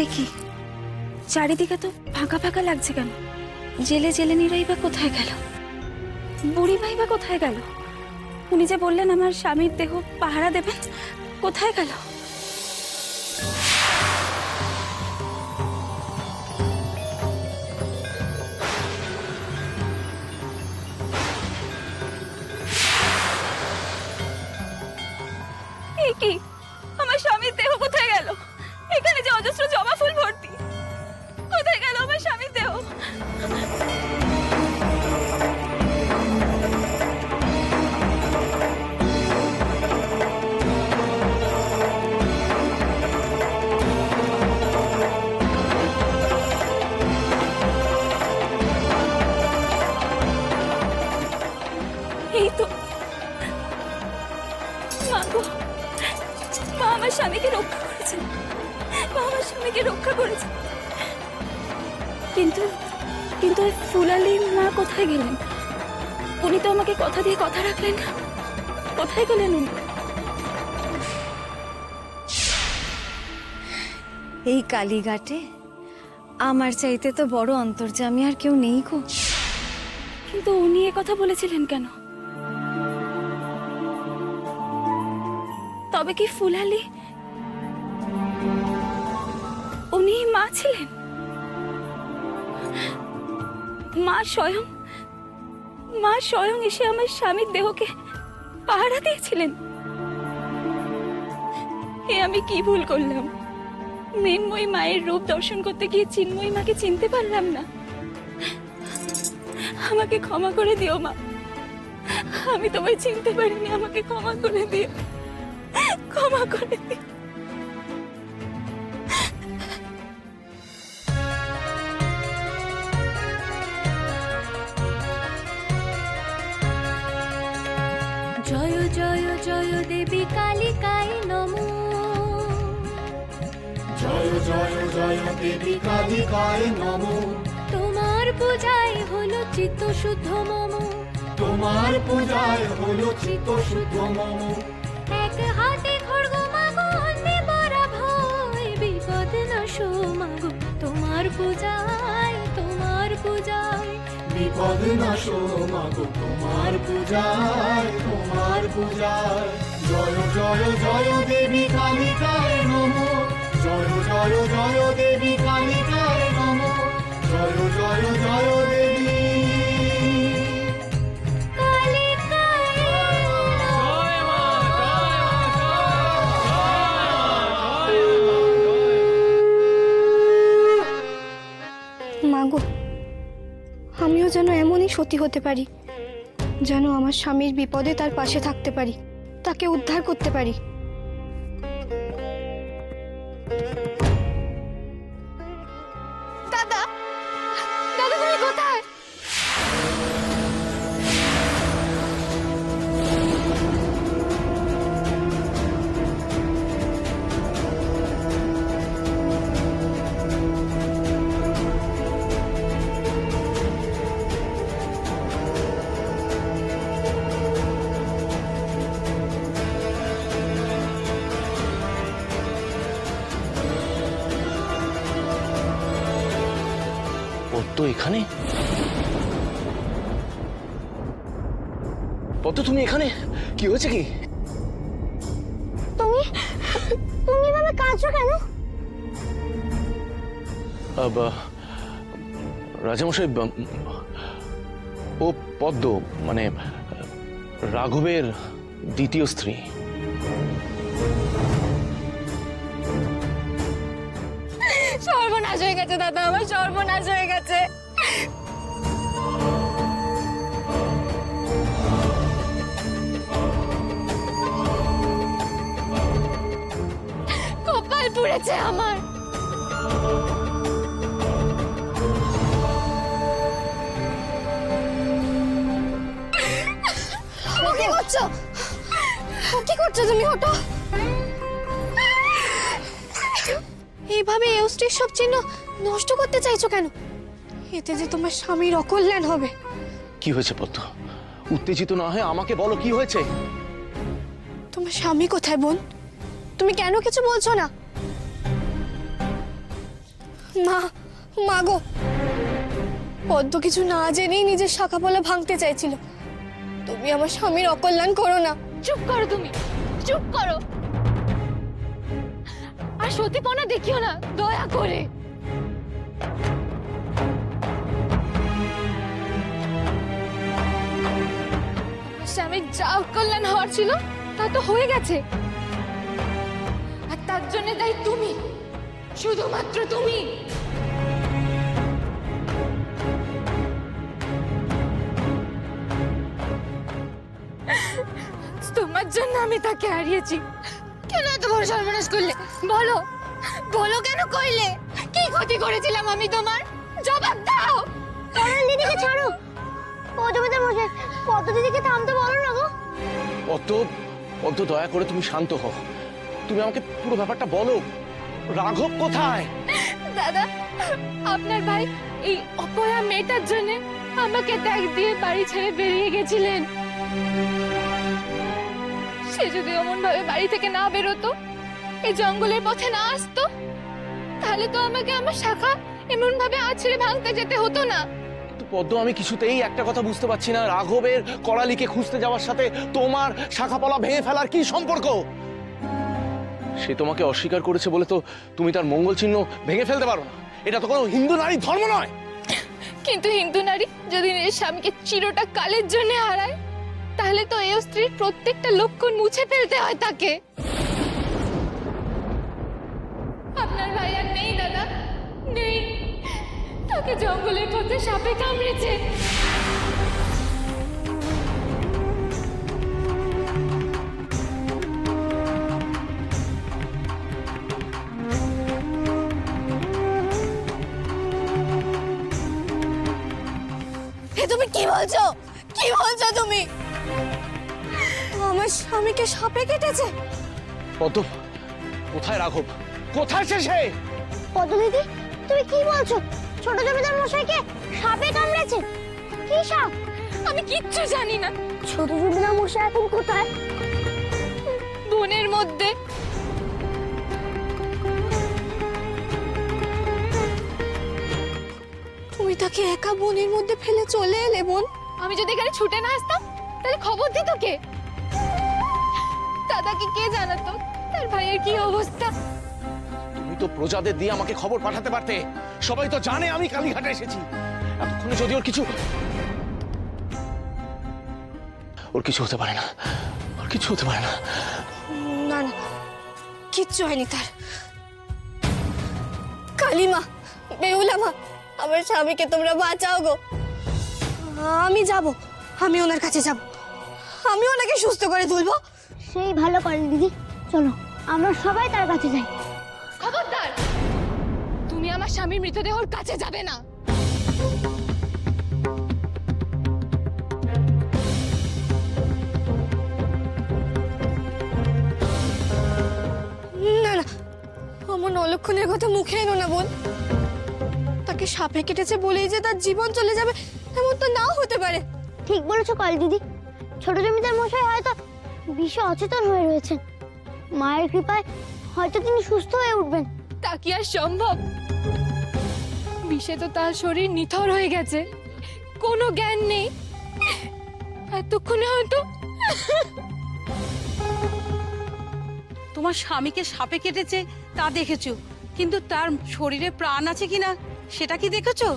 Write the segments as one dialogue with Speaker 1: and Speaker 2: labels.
Speaker 1: এ কি, চারিদিকে তো ফাঁকা ফাঁকা লাগছে কেন? জেলে জেলেনিরাই বা কোথায় গেল? বুড়ি ভাই বা কোথায় গেল? উনি যে বললেন আমার স্বামীর দেহ পাহারা দেবেন, কোথায় গেল? এ কি, আমার স্বামীর দেহ কোথায় গেল? এখানে যে অজস্র জবা ফুল ভর্তি, কোথায় গেল আমার স্বামীর দেহ? এই তো, মা গো, মা আমার স্বামীকে রক্ষা করেছেন, মা আমার স্বামীকে রক্ষা করেছেন। কিন্তু কিন্তু ওই ফুলালি মা কোথায় গেলেন? উনি তো আমাকে কথা দিয়ে কথা রাখলেন, কোথায় গেলেন উনি?
Speaker 2: এই কালীঘাটে আমার চাইতে তো বড় অন্তর্যামী আর কেউ নেই গো।
Speaker 1: কিন্তু উনি এ কথা বলেছিলেন কেন? তবে কি ফুলালি উনি মা ছিলেন? মা স্বয়ং এসে আমার স্বামীর দেহকে পাহারা দিয়েছিলেন। এ আমি কি ভুল করলাম? মৃন্ময়ী মায়ের রূপ দর্শন করতে গিয়ে চিন্ময়ী মাকে চিনতে পারলাম না। আমাকে ক্ষমা করে দিও মা, আমি তোমায় চিনতে পারিনি, আমাকে ক্ষমা করে দিও, ক্ষমা করে দিও।
Speaker 2: জয় জয় জয় দেবী কালিকায় নমো।
Speaker 3: জয় জয় জয় দেবী কালিকায় নমো।
Speaker 2: তোমার পূজায় হলো চিত্ত শুদ্ধ মম।
Speaker 3: তোমার পূজায় হলো চিত্ত শুদ্ধ মম।
Speaker 2: এক হাতে খড়গ মাগো, অন্যে বরা ভয়, বিপদ নাশো মাগো তোমার পূজায়, তোমার পূজায়।
Speaker 3: বিপদ নাশো মাগো তোমার পূজায়, তোমার পূজায়। জয় জয় জয় দেবী কালিকায় নমো। জয় জয় জয় দেবী কালিকায় নমো। জয় জয় জয় দেবী
Speaker 4: মাগো, আমিও যেন এমনই সতী হতে পারি, যেন আমার স্বামীর বিপদে তার পাশে থাকতে পারি, তাকে উদ্ধার করতে পারি। দাদা, দাদা তুমি কোথায়?
Speaker 5: পদ্ম এখানে? পদ্ম তুমি এখানে? কি হয়েছে কি?
Speaker 4: তুমি তুমি এভাবে কাঁদছো কেন?
Speaker 5: রাজামশাই, ও পদ্ম মানে রাঘবের দ্বিতীয় স্ত্রী।
Speaker 4: সর্বনাশ হয়ে গেছে দাদা, আমার সর্বনাশ হয়ে গেছে। কপাল পুড়েছে আমার। কি করছো? কি করছো তুমি? ওটা এইভাবে এই অস্থির সব চিহ্ন নষ্ট করতে চাইছো কেন? এতে যে তোমার স্বামীর অকল্যাণ হবে।
Speaker 5: কি হয়েছে পদ্ম? উত্তেজিত না হয়ে আমাকে বলো, কি হয়েছে?
Speaker 4: তোমার স্বামী কোথায় বোন? তুমি কেন কিছু বলছো না? মা, মাগো, পদ্ম কিছু না জেনেই নিজের শাখাপলা ভাঙতে চাইছিল। তুমি আমার স্বামীর অকল্যাণ করো না।
Speaker 2: চুপ করো তুমি, চুপ করো। আর সতীপনা দেখিও না দয়া করে। স্বামীর যা অকল্যাণ হওয়ার ছিল তা তো হয়ে গেছে, আর তার জন্য দায়ী তুমি, শুধুমাত্র তুমি। তোমার জন্য আমি তাকে হারিয়েছি। কেন এত বড় সর্বনাশ করলে? বলো, বলো কেন করলে? কি ক্ষতি করেছিলাম আমি তোমার? জবাব দাও।
Speaker 6: কারণ দিদিকে ছাড়ো, পদ্মবিদার মশাই, পদ্ম দিদিকে থামতে বলো না গো।
Speaker 5: অত অত দয়া করে তুমি শান্ত হও। তুমি আমাকে পুরো ব্যাপারটা বলো, রাঘব কোথায়?
Speaker 2: দাদা, আপনার ভাই এই অপয়া মেয়েটার জন্য আমাকে ত্যাগ দিয়ে বাড়ি ছেড়ে বেরিয়ে গেছিলেন। সে যদি এমন ভাবে বাড়ি থেকে না বেরোতো, এই জঙ্গলের পথে না আসতো, তাহলে তো আমাকে আমার শাখা এমন ভাবে আছড়ে ভাঙতে যেতে হতো না।
Speaker 5: কিন্তু পদ্ম, আমি কিছুতেই একটা কথা বুঝতে পারছি না, রাঘবের করালিকে খুঁজতে যাওয়ার সাথে তোমার শাখাপলা ভেঙে ফেলার কি সম্পর্ক? সে তোমাকে অস্বীকার করেছে বলে তো তুমি তার মঙ্গল চিহ্ন ভেঙে ফেলতে পারো না। এটা তো কোনো হিন্দু নারীর ধর্ম নয়।
Speaker 2: কিন্তু হিন্দু নারী যদি নিজের স্বামীকে চিরটা কালের জন্য হারায়, তাহলে তো এই স্ত্রীর প্রত্যেকটা লক্ষণ মুছে ফেলতে হয় তাকে। আপনার ভাই আর নেই দাদা, নেই। তাকে জঙ্গলের পথে সাপে কামড়েছে।
Speaker 4: এ তুমি কি বলছো? কি বলছো তুমি? আমার স্বামীকে সাপে কেটেছে?
Speaker 5: পদ্ম, কোথায় রাঘব? কোথায় সে?
Speaker 6: পদ্ম দিদি, তুমি কি বলছো? ছোট জমিদার মশাইকে সাপে কামড়েছে? কি সাপ?
Speaker 2: আমি কিচ্ছু জানি না।
Speaker 6: ছোট জমিদার মশাই এখন কোথায়?
Speaker 2: বনের মধ্যে।
Speaker 4: তুমি তাকে একা বনের মধ্যে ফেলে চলে এলে বোন?
Speaker 2: আমি যদি এখানে ছুটে না আসতাম, তাহলে খবর দিত কে? দাদাকে কে জানাতো তার ভাইয়ের কি অবস্থা?
Speaker 5: তুমি তো প্রজাদের দিয়ে আমাকে খবর পাঠাতে পারতে। সবাই তো জানে আমি কালীঘাটে এসেছি। এতক্ষণে যদি ওর কিছু হতে পারে না, ওর কিছু হতে পারে না।
Speaker 4: না না, কিচ্ছু হয়নি তার। কালিমা, বেহুলা মা, আমার স্বামীকে তোমরা বাঁচাও গো। আমি যাব, আমি ওনার কাছে যাব, আমি ওনাকে সুস্থ করে তুলবো।
Speaker 6: সেই ভালো করেন দিদি, চলো আমরা সবাই তার কাছে যাই।
Speaker 2: খবরদার, তুমি আমার স্বামীর মৃতদেহর কাছে যাবে না।
Speaker 4: না না, আমার অলক্ষণের কথা মুখে এনো না বোন। তাকে সাপে কেটেছে বলেই যে তার জীবন চলে যাবে এমন তো নাও হতে পারে।
Speaker 6: ঠিক বলেছো কাল দিদি, ছোট জমিদার মশাই হয়তো বিষে অচেতন হয়ে রয়েছেন। মায়ের কৃপায় হয়তো তিনি সুস্থ হয়ে উঠবেন।
Speaker 2: তা কি আর সম্ভব? বিষে তো তার শরীর নিথর হয়ে গেছে, কোনো জ্ঞান নেই। এতক্ষণে হয়তো
Speaker 7: তোমার স্বামীকে সাপে কেটেছে তা দেখেছো, কিন্তু তার শরীরে প্রাণ আছে কিনা সেটা কি দেখেছো?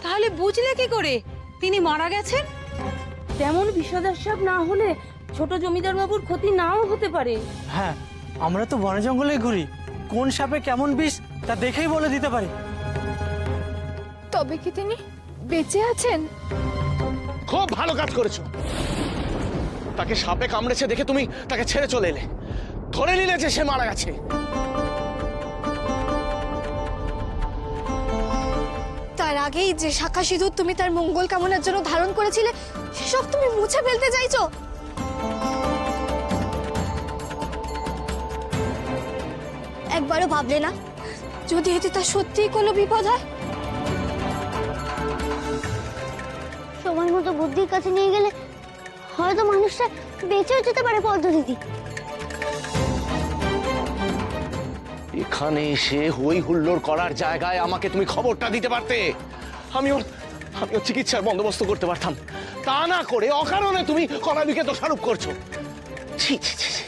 Speaker 7: তাহলে বুঝলে কি করে তিনি মারা গেছেন?
Speaker 8: তেমন বিষধর সাপ না হলে ছোট জমিদার বাবুর ক্ষতি নাও হতে পারে।
Speaker 9: হ্যাঁ, আমরা তো বনে জঙ্গলে ঘুরি, কোন সাপে কেমন বিষ তা দেখেই বলে দিতে পারি।
Speaker 2: তবে কি তিনি বেঁচে আছেন?
Speaker 5: খুব ভালো কাজ করেছো। তাকে সাপে কামড়েছে দেখে তুমি তাকে ছেড়ে চলে এলে, ধরে নিলে যে সে মারা গেছে।
Speaker 4: তার আগেই যে শাখা সিঁদুর তুমি তার মঙ্গল কামনার জন্য ধারণ করেছিলে, সেসব তুমি মুছে ফেলতে চাইছো। একবারও ভাবলে না যদি এতে তার সত্যিই কোনো বিপদ হয়?
Speaker 6: সময় মতো বুদ্ধির কাছে নিয়ে গেলে হয়তো মানুষটা বেঁচেও যেতে পারে পদ্ম দিদি।
Speaker 5: এখানে এসে হই হুল্লোড় করার জায়গায় আমাকে তুমি খবরটা দিতে পারতে। আমিও চিকিৎসার বন্দোবস্ত করতে পারতাম। তা না করে অকারণে তুমি করালিকে দোষারোপ করছো। ছি ছি ছি ছি।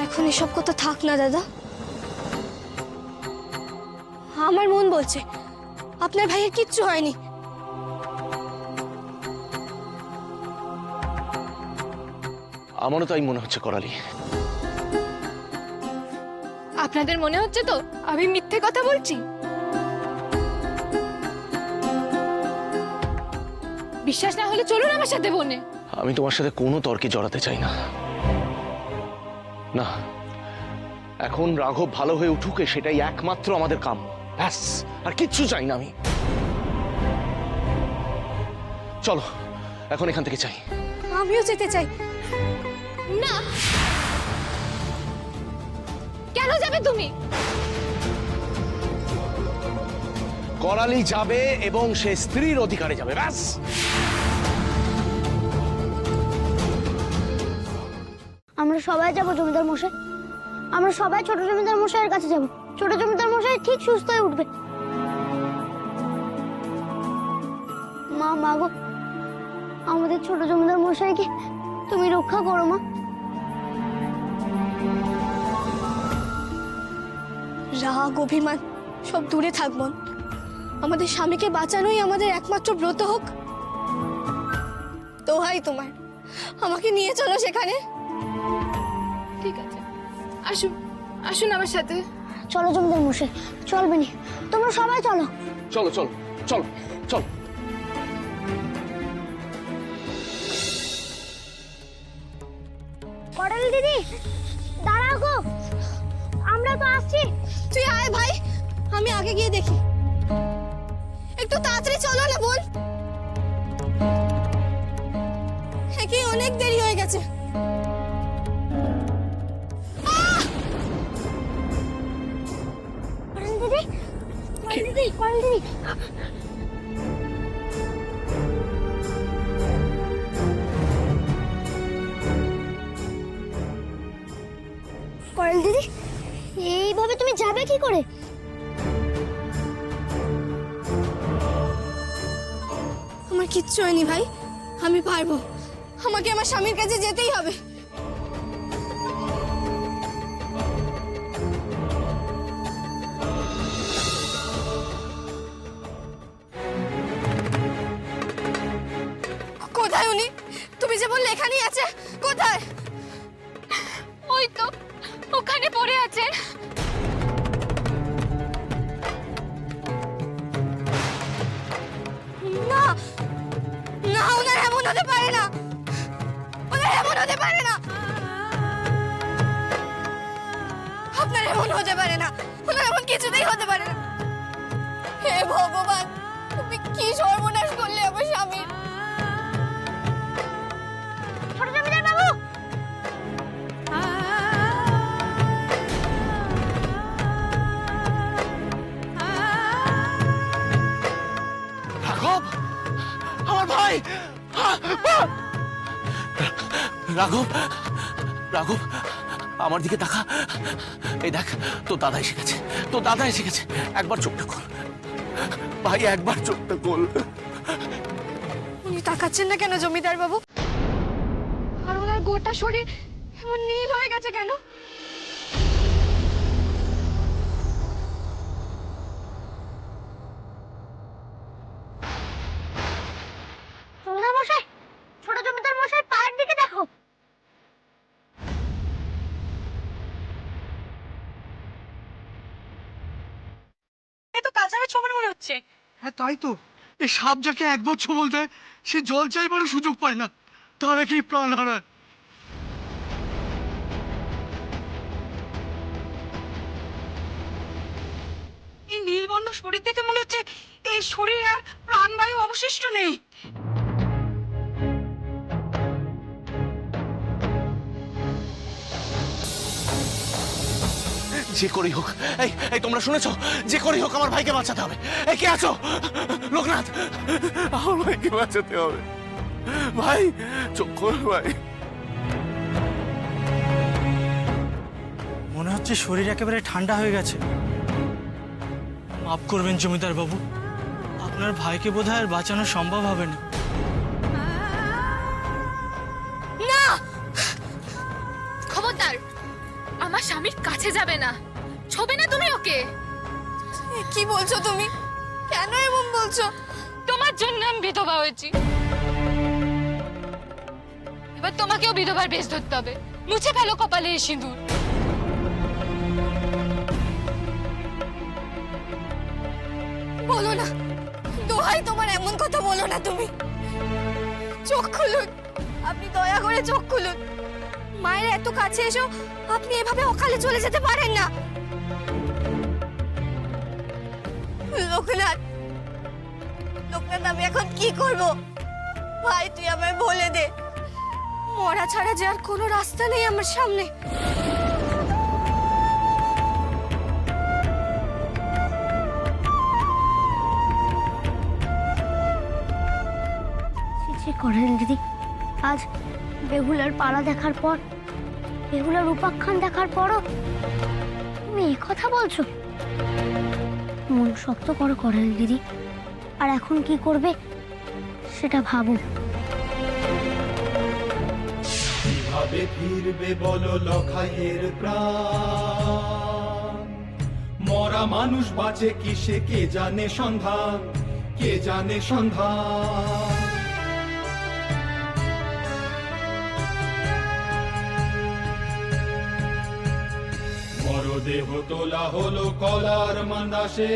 Speaker 4: এখন এসব কথা থাক না দাদা। আমার মন বলছে আপনার ভাইয়ের কিচ্ছু হয়নি।
Speaker 5: আমারও তাই মনে হচ্ছে করালি।
Speaker 2: আপনাদের মনে হচ্ছে তো আমি মিথ্যে কথা বলছি? বিশ্বাস না হলে চলুন আমার সাথে বনে।
Speaker 5: আমি তোমার সাথে কোনো তর্কে জড়াতে চাই না। না, এখন রাঘব ভালো হয়ে উঠুক, সেটাই একমাত্র আমাদের কাম। ব্যাস, আর কিচ্ছু চাই না আমি। চলো এখন এখান থেকে চাই।
Speaker 4: আমিও যেতে চাই।
Speaker 2: না, কেন যাবে তুমি?
Speaker 5: করালি যাবে এবং সে স্ত্রীর অধিকারে যাবে, ব্যাস।
Speaker 6: আমরা সবাই যাব জমিদার মশাই, আমরা সবাই ছোট জমিদার মশাইয়ের কাছে যাব। ছোট জমিদার মশাই ঠিক সুস্থ হয়ে উঠবে। মা, মা গো, আমাদের ছোট জমিদার মশাইকে তুমি রক্ষা করো মা।
Speaker 4: রাগ অভিমান সব দূরে থাক বোন। আমাদের স্বামীকে বাঁচানোই আমাদের একমাত্র ব্রত হোক। দোহাই তোমার, আমাকে নিয়ে চলো সেখানে।
Speaker 2: ঠিক আছে, আসুন আসুন আমার সাথে।
Speaker 6: চলো জমিদার মশাই, চলবে নি, তোমরা সবাই চলো।
Speaker 5: চলো চলো চলো চলো।
Speaker 6: করালি দিদি, দাঁড়াও গো, আমরা তো আসছি।
Speaker 4: তুই আয় ভাই, আমি আগে গিয়ে দেখি। একটু তাড়াতাড়ি চলো না বোন, কি অনেক দেরি হয়ে গেছে।
Speaker 6: করালি দিদি, করালি দিদি, করালি দিদি। করালি দিদি, এইভাবে তুমি যাবে কি করে?
Speaker 4: আমার কিচ্ছু হয়নি ভাই, আমি পারবো। আমাকে আমার স্বামীর কাছে যেতেই হবে। কোথায় উনি? তুমি যে বললে এখানেই আছে, কোথায়?
Speaker 2: ওই তো ওখানে পড়ে আছে।
Speaker 4: না না, ওনার এমন হতে পারে না, ওনার এমন হতে পারে না, আপনার এমন হতে পারে না, ওনার এমন কিছুতেই হতে পারে না। হে ভগবান, তুমি কি সর্বনাশ করলে আমার স্বামীর।
Speaker 6: ছোট জমিদার বাবু,
Speaker 5: রাঘব, আমার ভাই। রাঘব, রাঘব, আমার দিকে তাকা। এই দেখ, তোর দাদা এসে গেছে, তোর দাদা এসে গেছে। একবার চোখটা খোল ভাই, একবার চোখটা খোল।
Speaker 4: উনি তাকাচ্ছেন না কেন জমিদার বাবু? আর ওনার গোটা শরীর এমন নীল হয়ে গেছে কেন?
Speaker 6: জমিদার মশাই, ছোট জমিদার মশাই পায়ের দিকে দেখো।
Speaker 7: এ তো কাছাকাছি ছবি মনে হচ্ছে।
Speaker 9: হ্যাঁ তাই তো, এই সাপ যাকে একবার ছোবল দেয় সে জল চাইবারও সুযোগ পায় না, তার কি প্রাণ হারায়।
Speaker 7: এই নীলবর্ণ শরীর দেখে মনে হচ্ছে এই শরীরে আর প্রাণবায়ু অবশিষ্ট নেই।
Speaker 5: যে করেই হোক, এই এই তোমরা শুনেছো, যে করেই হোক আমার ভাইকে বাঁচাতে হবে। এই কে আছো? লোকনাথ, আমার ভাইকে বাঁচাতে হবে। ভাই চোখ খোল ভাই।
Speaker 9: মনে হচ্ছে হচ্ছে শরীর একেবারে ঠান্ডা হয়ে গেছে। মাফ করবেন জমিদার বাবু, আপনার ভাইকে বোধহয় আর বাঁচানো সম্ভব হবে না।
Speaker 2: না, খবরদার আমার স্বামীর কাছে যাবে না, ছবে না তুমি ওকে। কি বলছো তুমি? কেন এমন বলছো? তোমার জন্য আমি বিধবা হয়েছি, এবার তোমাকেও বিধবার বেশ ধরতে হবে। মুছে ফেলো কপালে এই সিঁদুর। বলো না, দোহাই তোমার, এমন কথা বলো না তুমি। চোখ খুলুন, আপনি দয়া করে চোখ খুলুন। মায়ের এত কাছে এসো আপনি এভাবে অকালে চলে যেতে পারেন না। লোকনাথ, লোকনাথ, আমি এখন কি করব? ভাই তুই আমায় বলে দে, মরা ছাড়া যে আর কোনো রাস্তা নেই আমার সামনে।
Speaker 6: ছি করেন দিদি, আজ বেহুলার পালা দেখার পর, বেহুলার উপাখ্যান দেখার পরও তুমি এই কথা বলছো? মন শক্ত করো করেন দিদি, আর এখন কি করবে সেটা ভাবো।
Speaker 3: কিভাবে ফিরবে বলো লখাইয়ের প্রাণ? মরা মানুষ বাঁচে কিসে কে জানে সন্ধান, কে জানে সন্ধান। মরদেহ তোলা হলো কলার মান্দাসে,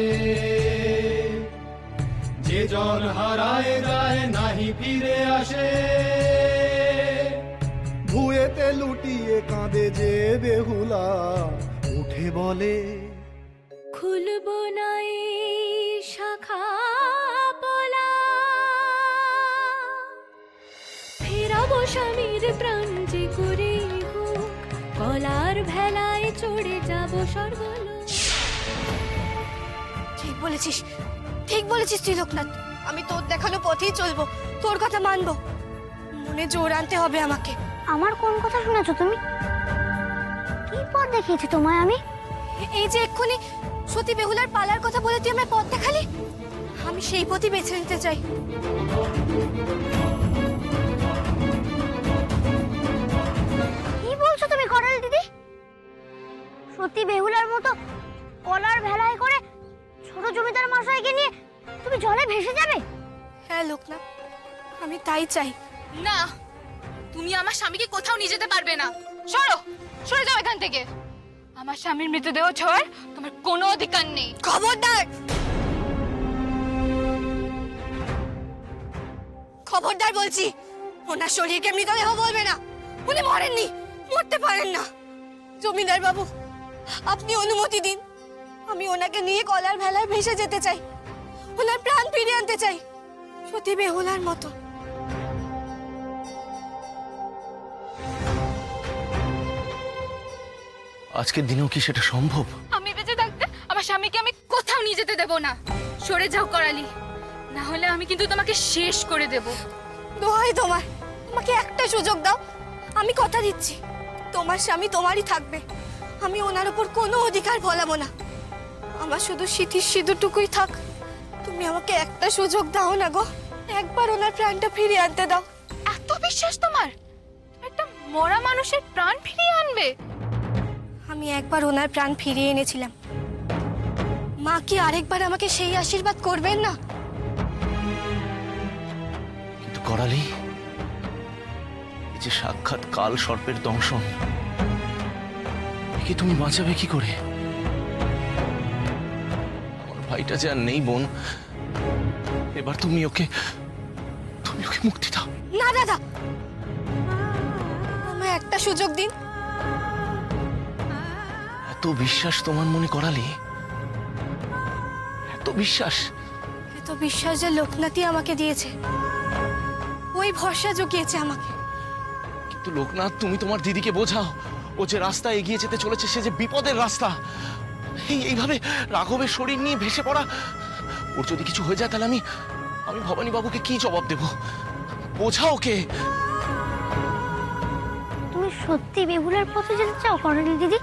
Speaker 3: যে জন হারায় যায় নাহি ফিরে আসে। ভুয়েতে লুটিয়ে কাঁদে যে বেহুলা, উঠে বলে
Speaker 2: খুলবো নাই শাখা পলা, ফেরাবো স্বামীর প্রাণ যে করে হোক, কলার ভেলায় চড়ে যাব সর্বলোক। ঠিক বলেছিস, ঠিক বলেছিস তুই লোকনাথ। আমি তোর দেখানো পথেই চলবো, তোর কথা মানবো। মনে জোর আনতে হবে আমাকে।
Speaker 6: আমার কোন কথা শুনেছো তুমি? কি পথ দেখিয়েছি তোমায় আমি?
Speaker 2: এই যে এক্ষুনি সতী বেহুলার পালার কথা বলে তুই আমায় পথ দেখালি, আমি সেই পথই বেছে নিতে চাই।
Speaker 6: কি বলছো তুমি করাল দিদি? সত্যি বেহুলার মতো কলার ভেলায় করে ছোট জমিদার মশাইকে নিয়ে তুমি জলে ভেসে যাবে?
Speaker 2: হ্যাঁ লোকনাথ, আমি তাই চাই। না, তুমি আমার স্বামীকে কোথাও নিয়ে যেতে পারবে না। সরো, সরে যাও এখান থেকে। আমার স্বামীর মৃতদেহ ছোঁয়ার তোমার কোনো অধিকার নেই। খবরদার, খবরদার বলছি। ওনার শরীরকে মৃতদেহ বলবে না, উনি মরেননি, মরতে পারেন না। জমিদার বাবু, আপনি অনুমতি দিন, আমি ওনাকে নিয়ে কলার ভেলায় ভেসে যেতে চাই, ওনার প্রাণ ফিরিয়ে আনতে চাই, সতী বেহুলার মতো।
Speaker 5: আজকের দিনেও কি সেটা সম্ভব?
Speaker 2: আমি বেঁচে থাকতে আমার স্বামীকে আমি কোথাও নিয়ে যেতে দেব না। সরে যাও করালি, না হলে আমি কিন্তু তোমাকে শেষ করে দেব। দোহাই তোমার, আমাকে একটা সুযোগ দাও। আমি কথা দিচ্ছি, তোমার স্বামী তোমারই থাকবে, আমি ওনার উপর কোনো অধিকার ফলাবো না। আমার শুধু সিঁথির সিঁদুরটুকুই থাক। তুমি আমাকে একটা সুযোগ দাও না গো, একবার ওনার প্রাণটা ফিরিয়ে আনতে দাও। এত বিশ্বাস তোমার? একটা মরা মানুষের প্রাণ ফিরিয়ে আনবে? আমি একবার ওনার প্রাণ ফিরিয়ে এনেছিলাম, মা কি আরেকবার আমাকে সেই আশীর্বাদ করবেন না?
Speaker 5: কিন্তু করালি, এই যে সাক্ষাৎ কাল সর্পের দংশন, একে তুমি বাঁচাবে কি করে? আমার ভাইটা যে আর নেই বোন, এবার তুমি ওকে মুক্তি দাও।
Speaker 2: না দাদা, আমায় একটা সুযোগ দিন।
Speaker 5: এত বিশ্বাস তোমার মনে করালি? এত বিশ্বাস?
Speaker 2: এত বিশ্বাস যে লোকনাথই আমাকে দিয়েছে, ওই ভরসা জুগিয়েছে আমাকে।
Speaker 5: কিন্তু লোকনাথ, তুমি তোমার দিদিকে বোঝাও, ও যে রাস্তা এগিয়ে যেতে চলেছে সে যে বিপদের রাস্তা। এইভাবে রাঘবের শরীর নিয়ে ভেসে পড়া, ওর যদি কিছু হয়ে যায় তাহলে আমি ভবানী বাবুকে কি জবাব দেব? বোঝাও ওকে।
Speaker 6: তুমি সত্যি বেহুলার পথে যেতে চাও করালি দিদি?